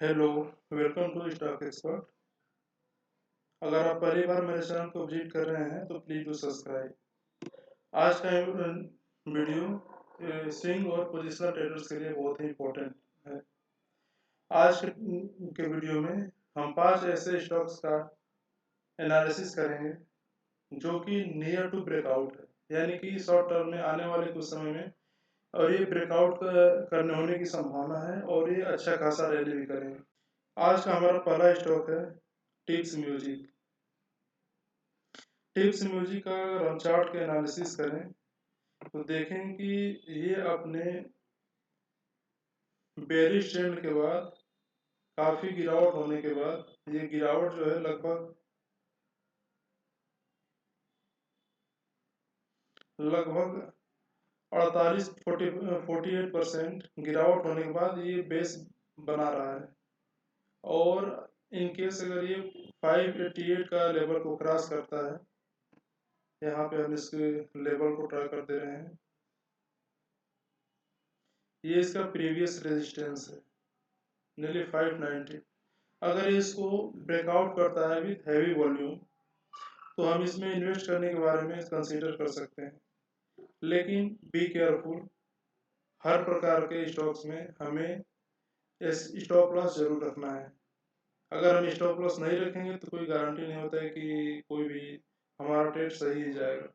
Hello, welcome to stock expert. अगर आप पहली बार मेरे चैनल को विजिट कर रहे हैं तो प्लीज डू सब्सक्राइब। आज का वीडियो स्विंग और पोजिशनल ट्रेडर्स के लिए बहुत ही इम्पोर्टेंट है। आज के वीडियो में हम 5 ऐसे स्टॉक्स का एनालिसिस करेंगे जो कि नियर टू ब्रेकआउट है, यानी कि शॉर्ट टर्म में आने वाले कुछ समय में और ये ब्रेकआउट करने होने की संभावना है और ये अच्छा खासा रैली भी करेंगे। आज का हमारा पहला स्टॉक है टिप्स म्यूजिक। टिप्स म्यूजिक का अगर हम चार्ट के एनालिसिस करें तो देखें कि ये अपने बेरिश ट्रेंड के बाद काफ़ी गिरावट होने के बाद ये गिरावट जो है लगभग 48% गिरावट होने के बाद ये बेस बना रहा है। और इनकेस अगर ये 588 का लेवल को क्रॉस करता है, यहाँ पे हम इसके लेवल को ट्राई कर दे रहे हैं, ये इसका प्रीवियस रेजिस्टेंस है नियरली 590। अगर इसको ब्रेकआउट करता है विथ हैवी वॉल्यूम तो हम इसमें इन्वेस्ट करने के बारे में कंसीडर कर सकते हैं, लेकिन बी केयरफुल। हर प्रकार के स्टॉक्स में हमें स्टॉप लॉस जरूर रखना है। अगर हम स्टॉप लॉस नहीं रखेंगे तो कोई गारंटी नहीं होता है कि कोई भी हमारा ट्रेड सही ही जाएगा,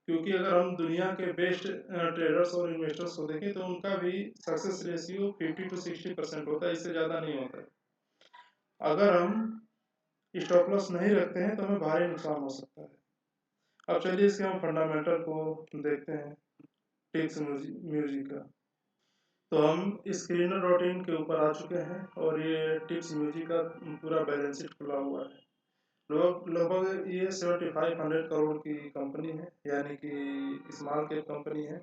क्योंकि अगर हम दुनिया के बेस्ट ट्रेडर्स और इन्वेस्टर्स को देखें तो उनका भी सक्सेस रेशियो 50 to 60% होता है, इससे ज़्यादा नहीं होता है। अगर हम स्टॉप लॉस नहीं रखते हैं तो हमें भारी नुकसान हो सकता है। अब चलिए इसके हम फंडामेंटल को देखते हैं टिप्स म्यूजिक का। तो हम स्क्रीनर डॉट इन के ऊपर आ चुके हैं और ये टिप्स म्यूजिक का पूरा बैलेंस शीट खुला हुआ है। लगभग ये 7500 करोड़ की कंपनी है, यानी कि स्मॉल कैप कंपनी है।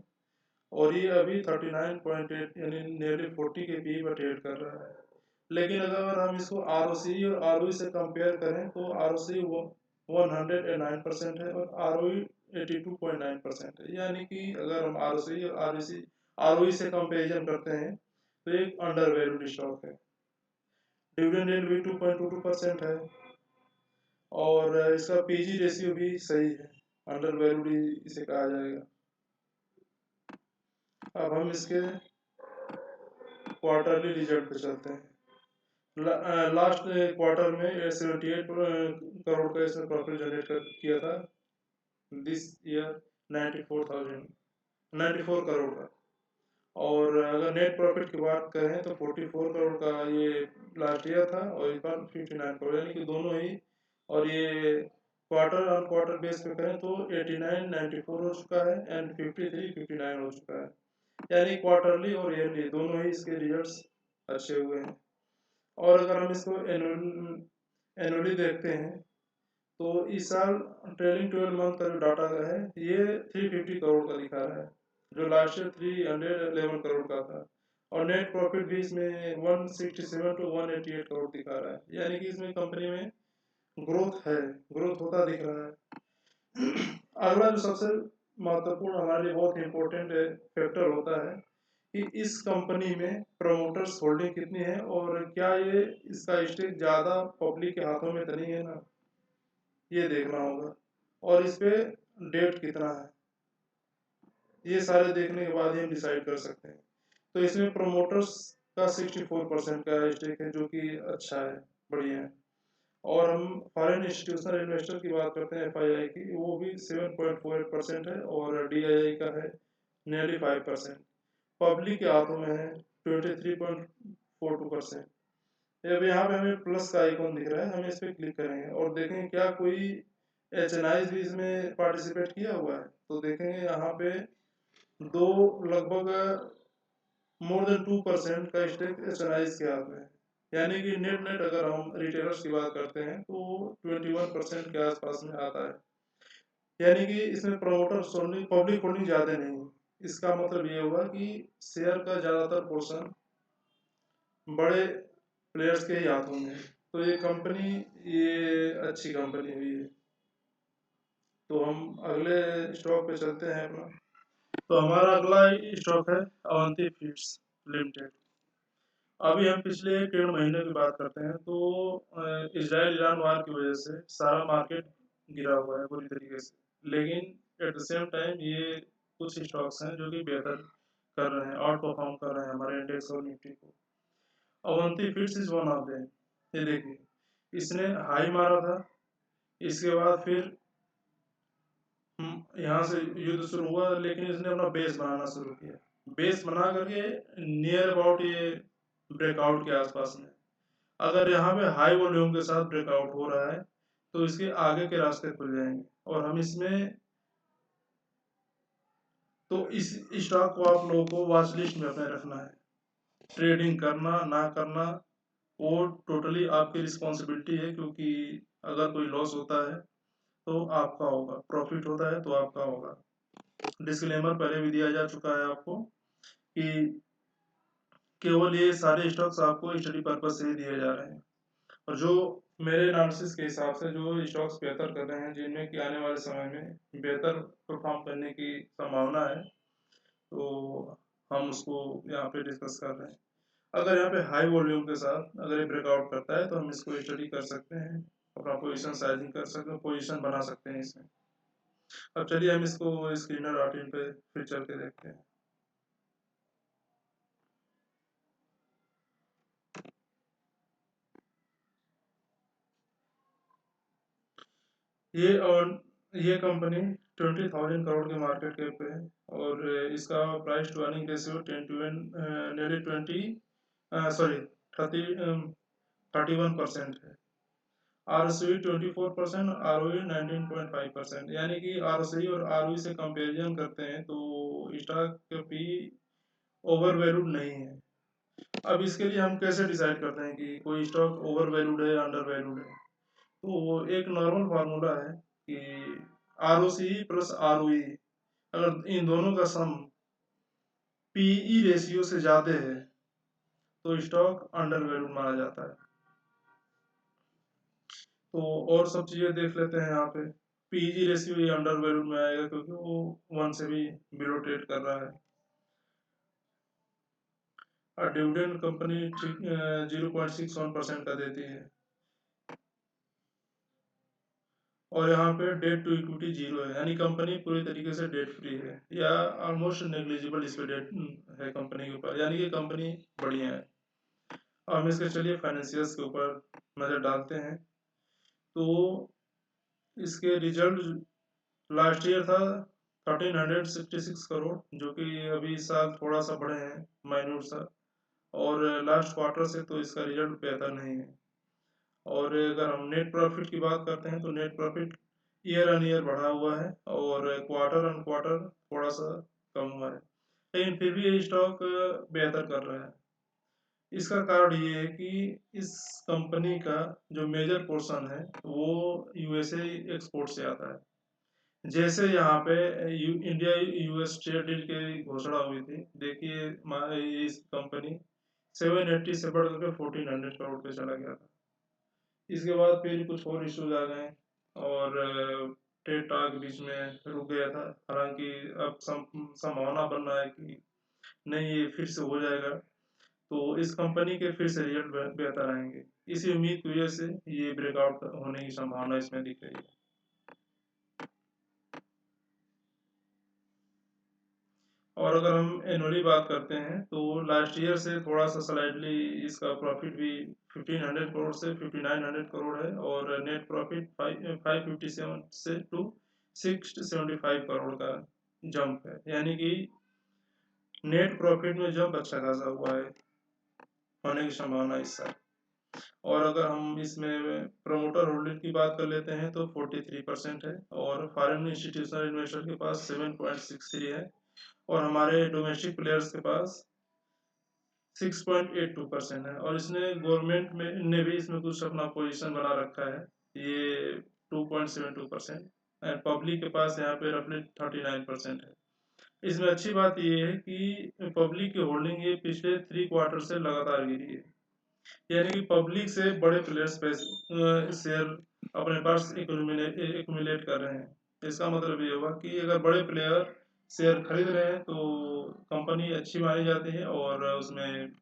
और ये अभी 39.8 यानी नियरली 40 के पी पर ट्रेड कर रहा है। लेकिन अगर हम इसको आरओसी और आरओई से कंपेयर करें तो आरओसी वो 109% है और आरओई 82.9% है, यानी कि अगर हम आरओसी और आरओई से कंपेरिजन करते हैं तो एक अंडर वैल्यूड स्टॉक है। डिविडेंड यील्ड भी 2.22% है और इसका पीजी रेशियो भी सही है, अंडर वैल्यूड इसे कहा जाएगा। अब हम इसके क्वार्टरली रिजल्ट पे चलते हैं। लास्ट क्वार्टर में 78 करोड़ का इसने प्रॉफिट जनरेट किया था। दिस ईयर 94 करोड़ का। और अगर नेट प्रॉफिट की बात करें तो 44 करोड़ का ये लास्ट ईयर था और इस बार 59 करोड़, यानी कि दोनों ही। और ये क्वार्टर ऑन क्वार्टर बेस पे करें तो 89 94 हो चुका है एंड 53 59 हो चुका है, यानी क्वार्टरली और ईयरली दोनों ही इसके रिजल्ट्स अच्छे हुए हैं। और अगर हम इसको एनुअली देखते हैं तो इस साल ट्रेलिंग 12 मंथ का जो डाटा है ये 350 करोड़ का दिखा रहा है, जो लास्ट ईयर 311 करोड़ का था। और नेट प्रॉफिट भी इसमें 167 to 188 करोड़ दिखा रहा है, यानी कि इसमें कंपनी में ग्रोथ होता दिख रहा है। अगला जो सबसे महत्वपूर्ण हमारे लिए बहुत इंपॉर्टेंट फैक्टर होता है कि इस कंपनी में प्रमोटर्स होल्डिंग कितनी है और क्या ये इसका स्टेक ज़्यादा पब्लिक के हाथों में तो नहीं है ना, ये देखना होगा। और इस पे डेट कितना है, ये सारे देखने के बाद ही हम डिसाइड कर सकते हैं। तो इसमें प्रमोटर्स का 64% का स्टेक है, जो कि अच्छा है, बढ़िया है। और हम फॉरेन इंस्टीट्यूशनल इन्वेस्टर की बात करते हैं एफआईआई की, वो भी 7.48% है और डीआईआई का है नियरली 5%। पब्लिक के हाथों में है 23.42%। अब यहाँ पे हमें प्लस का आइकॉन दिख रहा है, हम इस पर क्लिक करेंगे और देखेंगे क्या कोई एचएनआई भी इसमें पार्टिसिपेट किया हुआ है। तो देखेंगे यहाँ पे दो लगभग मोर देन 2% का स्टेक एचएनआई के हाथ में है, यानी कि नेट अगर हम रिटेलर्स की बात करते हैं तो 21% के आसपास में आता है, यानी कि इसमें प्रमोटर्स होल्डिंग पब्लिक होल्डिंग ज़्यादा नहीं है। इसका मतलब ये हुआ कि शेयर का ज़्यादातर पोर्शन बड़े प्लेयर्स के ही हाथों में है। तो ये कंपनी ये अच्छी कंपनी हुई है। तो हम अगले स्टॉक पे चलते हैं अपना। तो हमारा अगला स्टॉक है अवंती फीड्स लिमिटेड। अभी हम पिछले 1.5 महीने की बात करते हैं तो इजराइल ईरान वार की वजह से सारा मार्केट गिरा हुआ है पूरी तरीके से, लेकिन एट द सेम टाइम ये कुछ स्टॉक्स हैं जो कि बेहतर कर रहे हैं, आउट परफॉर्म कर रहे हैं हमारे इंडेक्स और निफ्टी को। Avanti feeds is one of them. ये देखिए, इसने हाई मारा था, इसके बाद फिर यहाँ से युद्ध शुरू हुआ, लेकिन इसने अपना बेस बनाना शुरू किया। बेस बना करके नियर अबाउट ये ब्रेकआउट के आसपास में, अगर यहाँ पे हाई वॉल्यूम के साथ ब्रेकआउट हो रहा है तो इसके आगे के रास्ते खुल जाएंगे, और हम इसमें तो इस स्टॉक को आप लोगों को वॉच लिस्ट में अपने रखना है। ट्रेडिंग करना ना करना वो टोटली आपकी रिस्पॉन्सिबिलिटी है, क्योंकि अगर कोई लॉस होता है तो आपका होगा, प्रॉफिट होता है तो आपका होगा। डिस्क्लेमर पहले भी दिया जा चुका है आपको कि केवल ये सारे स्टॉक्स आपको स्टडी पर्पज से ही दिए जा रहे हैं, और जो मेरे एनालिसिस के हिसाब से जो स्टॉक्स बेहतर कर रहे हैं, जिनमें कि आने वाले समय में बेहतर परफॉर्म करने की संभावना है, तो हम उसको यहाँ पे डिस्कस कर रहे हैं। अगर यहाँ पे हाई वॉल्यूम के साथ अगर ये ब्रेकआउट करता है तो हम इसको स्टडी कर सकते हैं, अपना पोजीशन साइजिंग कर सकते हैं, पोजीशन बना सकते हैं इसमें। अब चलिए हम इसको स्क्रीनर आर्टिन पे फिर चल के देखते हैं। ये और ये कंपनी 20,000 करोड़ के मार्केट कैप पे है, और इसका price to earning ratio 10 to 1 nearly 20 sorry 31% है। ROE 24%, ROE 19.5%, यानी कि ROE और ROE से कंपेरिजन करते हैं तो स्टॉक भी ओवर वैल्यूड नहीं है। अब इसके लिए हम कैसे डिसाइड करते हैं कि कोई स्टॉक ओवर वैल्यूड है या अंडर वैल्यूड है? तो एक नॉर्मल फार्मूला है कि ROC प्लस ROE, अगर इन दोनों का सम PE रेशियो से ज्यादा है तो स्टॉक अंडर वैल्यूड माना जाता है। तो और सब चीजें देख लेते हैं यहाँ पे। पीजी रेशियो ये अंडर वैल्यूड में आएगा क्योंकि वो 1 से भी बिलो ट्रेड कर रहा है। और डिविडेंड कंपनी 0.61% का देती है, और यहाँ पे डेट टू इक्विटी 0 है, यानी कंपनी पूरी तरीके से डेट फ्री है, या ऑलमोस्ट नेग्लिजिबल इस पे डेट है कंपनी के ऊपर, यानी कि कंपनी बढ़िया है। अब हम इसके चलिए फाइनेंशियल्स के ऊपर नज़र डालते हैं। तो इसके रिजल्ट लास्ट ईयर था 1366 करोड़, जो कि अभी इस साल थोड़ा सा बढ़े हैं, माइन्यूट सा, और लास्ट क्वार्टर से तो इसका रिजल्ट बेहतर नहीं है। और अगर हम नेट प्रॉफिट की बात करते हैं तो net profit year on year बढ़ा हुआ है, और क्वार्टर ऑन क्वार्टर थोड़ा सा कम हुआ है, लेकिन फिर भी ये स्टॉक बेहतर कर रहा है। इसका कारण ये है कि इस कंपनी का जो मेजर पोर्शन है वो यूएसए एक्सपोर्ट से आता है। जैसे यहाँ पे इंडिया यूएस ट्रेड डील की घोषणा हुई थी, देखिए इस कंपनी 780 से बढ़ करके 1400 करोड़ पे चला गया था। इसके बाद फिर कुछ और इश्यूज आ गए, और ट्रेड टॉक बीच में रुक गया था। हालांकि अब संभावना बन रहा है कि नहीं, ये फिर से हो जाएगा, तो इस कंपनी के फिर से रिजल्ट बेहतर आएंगे। इसी उम्मीद की वजह से ये ब्रेकआउट होने की संभावना इसमें दिख रही है। और अगर हम एनुअली बात करते हैं तो लास्ट ईयर से थोड़ा सा स्लाइडली इसका प्रॉफिट भी 1500 करोड़ से 5900 करोड़ है, और नेट प्रॉफिट 557 से टू 675 करोड़ का जंप है, यानी कि नेट प्रॉफिट में जंप अच्छा खासा हुआ है, होने की संभावना इस साल। और अगर हम इसमें प्रमोटर होल्डिंग की बात कर लेते हैं तो 43% है, और फॉरेन इंस्टीट्यूशनल इन्वेस्टर के पास 7.63 है, और हमारे डोमेस्टिक प्लेयर्स के पास 6.82% है, और इसने गवर्नमेंट में ने भी इसमें कुछ अपना पोजीशन बना रखा है, ये 2.72%, एंड पब्लिक के पास यहाँ पे रफली 39% है। इसमें अच्छी बात ये है कि पब्लिक की होल्डिंग ये पिछले 3 क्वार्टर से लगातार गिरी है, यानी कि पब्लिक से बड़े प्लेयर्स शेयर अपने पास एक्यूमुलेट कर रहे हैं। इसका मतलब ये हुआ कि अगर बड़े प्लेयर शेयर खरीद रहे हैं तो कंपनी अच्छी मानी जाती है, और उसमें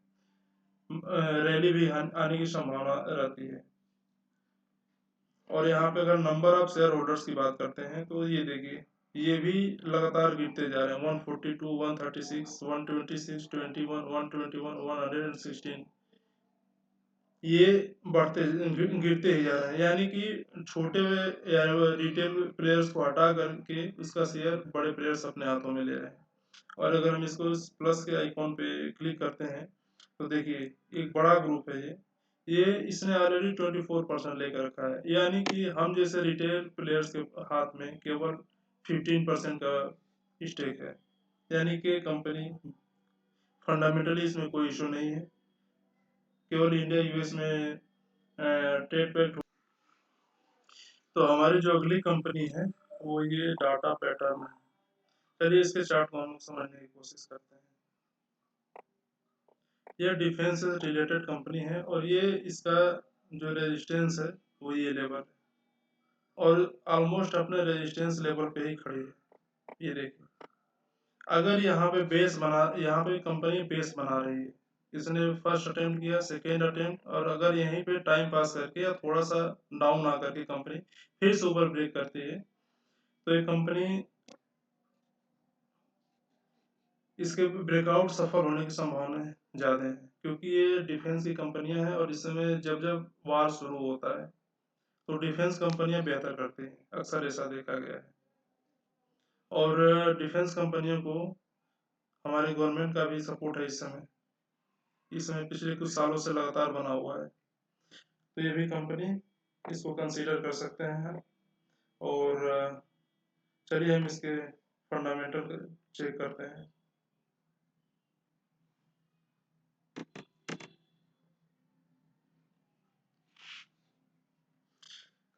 रैली भी आने की संभावना रहती है। और यहाँ पे अगर नंबर ऑफ शेयर होल्डर्स की बात करते हैं तो ये देखिए, ये भी लगातार गिरते जा रहे हैं। 142, 136, 126, 21, 121, 116, ये बढ़ते गिरते ही जा रहे हैं। यानी कि छोटे रिटेल प्लेयर्स को हटा करके उसका शेयर बड़े प्लेयर्स अपने हाथों में ले रहे हैं। और अगर हम इसको प्लस के आइकॉन पे क्लिक करते हैं तो देखिए एक बड़ा ग्रुप है ये इसने ऑलरेडी 24% लेकर रखा है। यानी कि हम जैसे रिटेल प्लेयर्स के हाथ में केवल 15% का स्टेक है। यानी कि कंपनी फंडामेंटली इसमें कोई इशू नहीं है, केवल इंडिया यूएस में ट्रेड पैक्ट। तो हमारी जो अगली कंपनी है वो ये डाटा पैटर्न है। चलिए इसके चार्ट को हम समझने की कोशिश करते हैं। यह डिफेंस से रिलेटेड कंपनी है और ये इसका जो रेजिस्टेंस है वो ये लेवल है और ऑलमोस्ट अपने रेजिस्टेंस लेवल पे ही खड़ी है। ये देखिए, अगर यहाँ पे कंपनी बेस बना रही है, इसने फर्स्ट अटेम्प्ट किया, सेकेंड अटेम्प्ट, और अगर यहीं पे टाइम पास करके या थोड़ा सा डाउन आकर के कंपनी फिर से ऊपर ब्रेक करती है तो ये कंपनी इसके ब्रेकआउट सफल होने की संभावना ज्यादा है, क्योंकि ये डिफेंस की कंपनियां हैं और इस समय जब जब वार शुरू होता है तो डिफेंस कंपनियां बेहतर करती हैं, अक्सर ऐसा देखा गया है। और डिफेंस कंपनियों को हमारे गवर्नमेंट का भी सपोर्ट है इस समय पिछले कुछ सालों से लगातार बना हुआ है। तो ये भी कंपनी इसको कंसीडर कर सकते हैं। और चलिए हम इसके फंडामेंटल चेक करते हैं।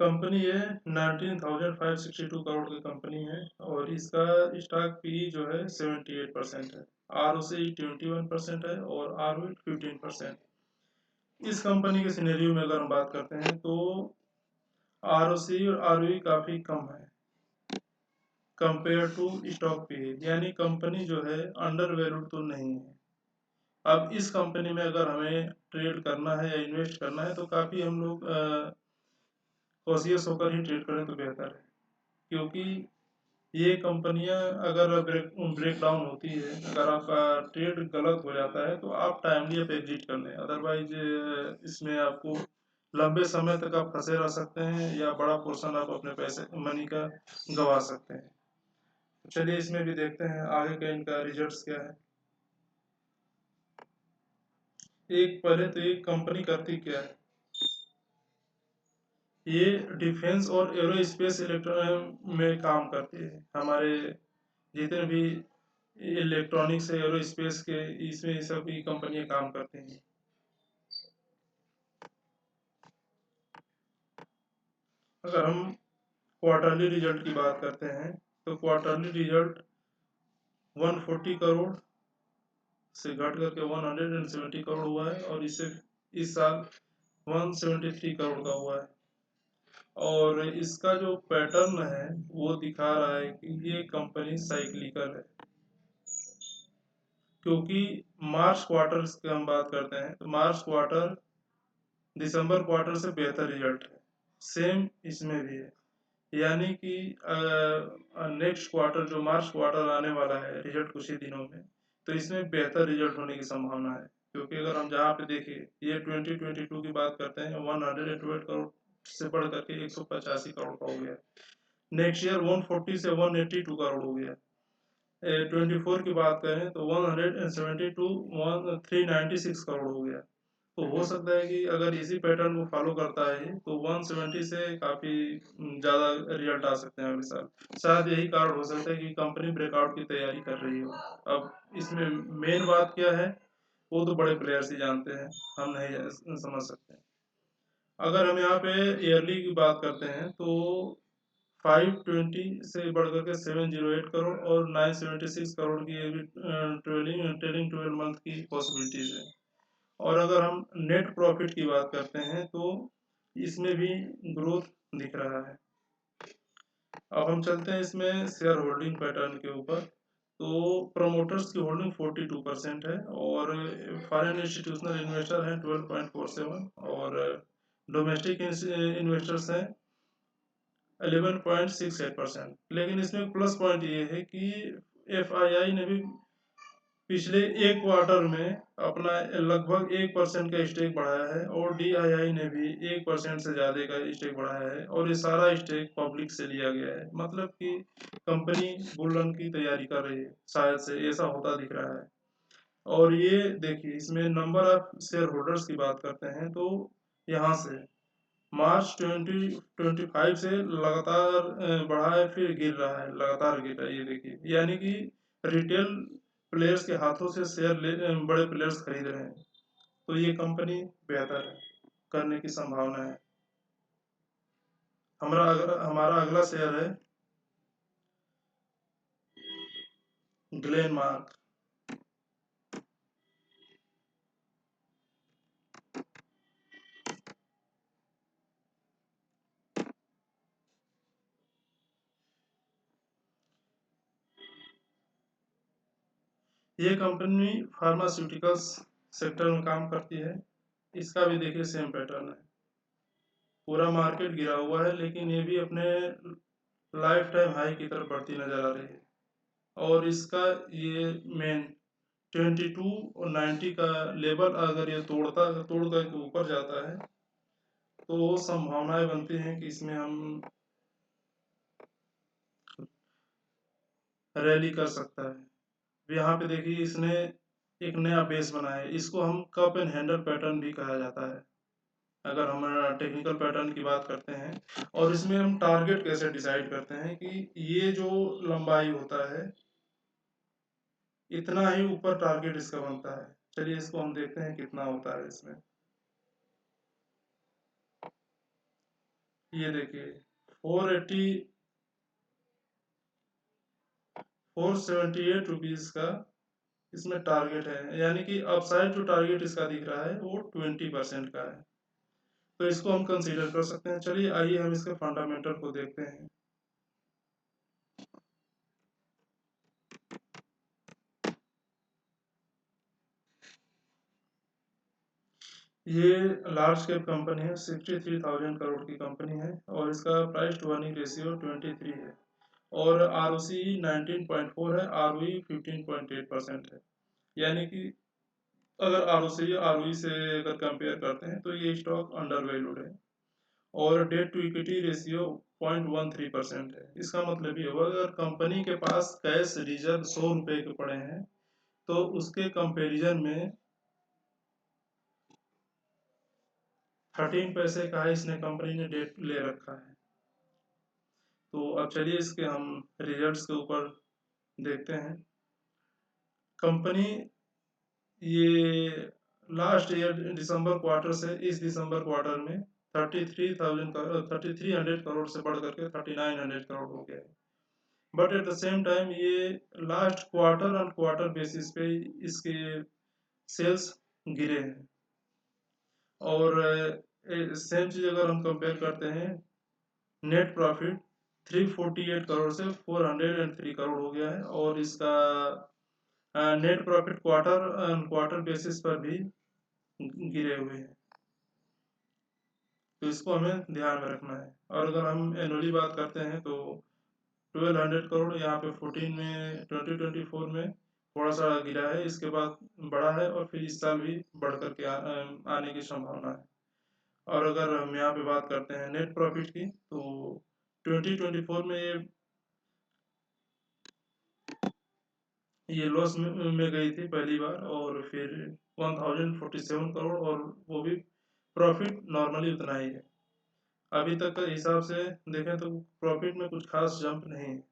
कंपनी ये 19,562 करोड़ की कंपनी है और इसका स्टॉक पी जो है 78% है, ROCE 21% है और ROE 15%। इस कंपनी के सिनेरियो में अगर हम बात करते हैं तो ROCE और ROE काफी कम है कंपेयर टू स्टॉक पी, यानी कंपनी जो है अंडर वैल्यूड तो नहीं है। अब इस कंपनी में अगर हमें ट्रेड करना है या इन्वेस्ट करना है तो काफी हम लोग कॉशियस होकर ही ट्रेड करें तो बेहतर है, क्योंकि ये कंपनियां अगर ब्रेक डाउन होती है, अगर आपका ट्रेड गलत हो जाता है तो आप टाइमली आप एग्जिट कर लें, अदरवाइज इसमें आपको लंबे समय तक आप फंसे रह सकते हैं या बड़ा पोर्शन आप अपने पैसे मनी का गंवा सकते हैं। तो चलिए इसमें भी देखते हैं आगे का इनका रिजल्ट्स क्या है। एक पहले तो एक कंपनी करती क्या है, ये डिफेंस और एरोस्पेस में काम करती है। हमारे जितने भी इलेक्ट्रॉनिक्स एरोस्पेस के इसमें सभी कंपनियां काम करती हैं। अगर हम क्वार्टरली रिजल्ट की बात करते हैं तो क्वार्टरली रिजल्ट 140 करोड़ से घट करके 170 करोड़ हुआ है और इससे इस साल 173 करोड़ का हुआ है। और इसका जो पैटर्न है वो दिखा रहा है कि ये कंपनी साइक्लिकल है, क्योंकि मार्च क्वार्टर की हम बात करते हैं तो मार्च क्वार्टर दिसंबर क्वार्टर से बेहतर रिजल्ट है, सेम इसमें भी है। यानी कि नेक्स्ट क्वार्टर जो मार्च क्वार्टर आने वाला है रिजल्ट कुछ ही दिनों में, तो इसमें बेहतर रिजल्ट होने की संभावना है। क्योंकि अगर हम जहाँ पे देखिए ये 2022 की बात करते हैं 112 करोड़ से बढ़ करके 185 करोड़ का हो गया। नेक्स्ट ईयर 140 से 182 करोड़ हो गया। 24 की बात करें तो 170 टू 396 करोड़ हो गया। तो हो सकता है कि अगर इसी पैटर्न को फॉलो करता है तो 170 से काफी ज्यादा रिजल्ट आ सकते हैं अगले साल। शायद यही कारण हो सकता है कि कंपनी ब्रेकआउट की तैयारी कर रही हो। अब इसमें मेन बात क्या है वो तो बड़े प्लेयर्स ही जानते हैं, हम नहीं समझ सकते। अगर हम यहाँ पे ईयरली की बात करते हैं तो 520 से बढ़कर के 708 करोड़ और 976 करोड़ की ट्रेलिंग 12 मंथ की पॉसिबिलिटीज है। और अगर हम नेट प्रॉफिट की बात करते हैं तो इसमें भी ग्रोथ दिख रहा है। अब हम चलते हैं इसमें शेयर होल्डिंग पैटर्न के ऊपर। तो प्रमोटर्स की होल्डिंग 42% है और फॉरेन इंस्टीट्यूशनल इन्वेस्टर हैं 12.47 और डोमेस्टिक इन्वेस्टर्स हैं 11.68%। लेकिन इसमें प्लस पॉइंट ये है कि FII ने भी पिछले एक क्वार्टर में अपना लगभग 1% का स्टेक बढ़ाया है और DII ने भी 1% से ज़्यादा का स्टेक बढ़ाया है और ये सारा स्टेक पब्लिक से लिया गया है। मतलब कि कंपनी बुल रन की तैयारी कर रही है, शायद से ऐसा होता दिख रहा है। और ये देखिए इसमें नंबर ऑफ शेयर होल्डर्स की बात करते हैं तो यहाँ से मार्च 2025 से लगातार बढ़ा है, फिर गिर रहा है, लगातार गिर रहा है। ये देखिए यानी कि रिटेल प्लेयर्स के हाथों से शेयर बड़े प्लेयर्स खरीद रहे हैं। तो ये कंपनी बेहतर है, करने की संभावना है। हमारा अगला शेयर है ग्लेनमार्क। ये कंपनी फार्मास्यूटिकल्स सेक्टर में काम करती है। इसका भी देखिए सेम पैटर्न है, पूरा मार्केट गिरा हुआ है लेकिन ये भी अपने लाइफ टाइम हाई की तरफ बढ़ती नजर आ रही है। और इसका ये मेन 22 और 90 का लेवल अगर ये तोड़ करके ऊपर जाता है तो संभावनाएं बनती हैं कि इसमें हम रैली कर सकता है। यहाँ पे देखिए इसने एक नया बेस बनाया है, इसको हम कप एंड हैंडल पैटर्न भी कहा जाता है अगर हम टेक्निकल पैटर्न की बात करते हैं। और इसमें हम टारगेट कैसे डिसाइड करते हैं कि ये जो लंबाई होता है इतना ही ऊपर टारगेट इसका बनता है। चलिए इसको हम देखते हैं कितना होता है इसमें। ये देखिए 480 478 रुपीज का इसमें टारगेट है, यानी कि अपसाइड जो टारगेट इसका दिख रहा है वो 20% का है। तो इसको हम कंसीडर कर सकते हैं। चलिए आइए हम इसके फंडामेंटल को देखते हैं। ये लार्ज कैप कंपनी है, 63,000 करोड़ की कंपनी है और इसका प्राइस टू अर्निंग रेशियो 23 है और ROCE 19.4 है, ROE 15.8% है। यानी कि अगर ROE से अगर कंपेयर करते हैं तो ये स्टॉक अंडर वैल्यूड है। और डेट टू इक्विटी रेशियो 0.13% है। इसका मतलब ये होगा अगर कंपनी के पास कैश रिजर्व 100 रुपए के पड़े हैं तो उसके कंपेरिजन में 13 पैसे का है इसने कंपनी ने डेट ले रखा है। तो अब चलिए इसके हम रिजल्ट्स के ऊपर देखते हैं। कंपनी ये लास्ट ईयर दिसंबर क्वार्टर से इस दिसंबर क्वार्टर में 3300 करोड़ से बढ़ करके 3900 करोड़ हो गया है। But at the same time ये last quarter on quarter basis पे इसके सेल्स गिरे हैं। और सेम चीज अगर हम कंपेयर करते हैं नेट प्रॉफिट 348 करोड़ से 403 करोड़ हो गया है और इसका net profit quarter quarter basis पर भी गिरे हुए हैं। तो इसको हमें ध्यान में रखना है। और अगर हम एनुअली बात करते हैं तो 1200 करोड़ यहाँ पे 14 में 2024 में थोड़ा सा गिरा है, इसके बाद बढ़ा है और फिर इस साल भी बढ़ करके आने की संभावना है। और अगर हम यहाँ पे बात करते हैं नेट प्रॉफिट की तो 2024 में ये लॉस में गई थी पहली बार और फिर 1047 करोड़ और वो भी प्रॉफिट नॉर्मली उतना ही है। अभी तक के हिसाब से देखें तो प्रॉफिट में कुछ खास जंप नहीं है।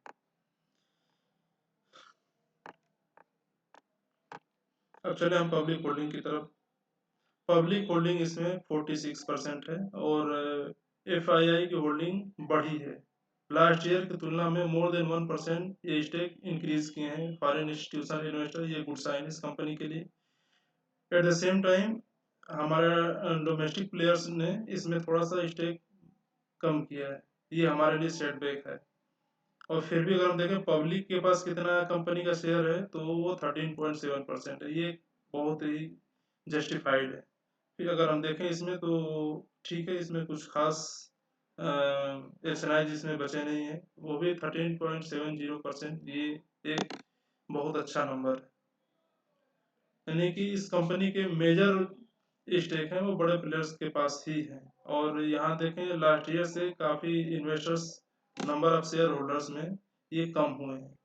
अब चले हम पब्लिक होल्डिंग की तरफ। पब्लिक होल्डिंग इसमें 46% है और FII की होल्डिंग बढ़ी है। लास्ट ईयर की तुलना में मोर देन 1% ये स्टेक इंक्रीज किए हैं फॉरेन इंस्टीट्यूशनल इन्वेस्टर। ये गुड साइन इस कंपनी के लिए। एट द सेम टाइम हमारा डोमेस्टिक प्लेयर्स ने इसमें थोड़ा सा स्टेक कम किया है, ये हमारे लिए सेटबैक है। और फिर भी अगर हम देखें पब्लिक के पास कितना कंपनी का शेयर है, तो वो 13.7% है। ये बहुत ही जस्टिफाइड है। फिर अगर हम देखें इसमें, तो ठीक है, इसमें कुछ खास एस जिसमें बचे नहीं है, वो भी 13.70%। ये एक बहुत अच्छा नंबर है। यानी कि इस कंपनी के मेजर स्टेक हैं वो बड़े प्लेयर्स के पास ही है। और यहाँ देखें लास्ट ईयर से काफ़ी investors, number of share holders में ये कम हुए हैं।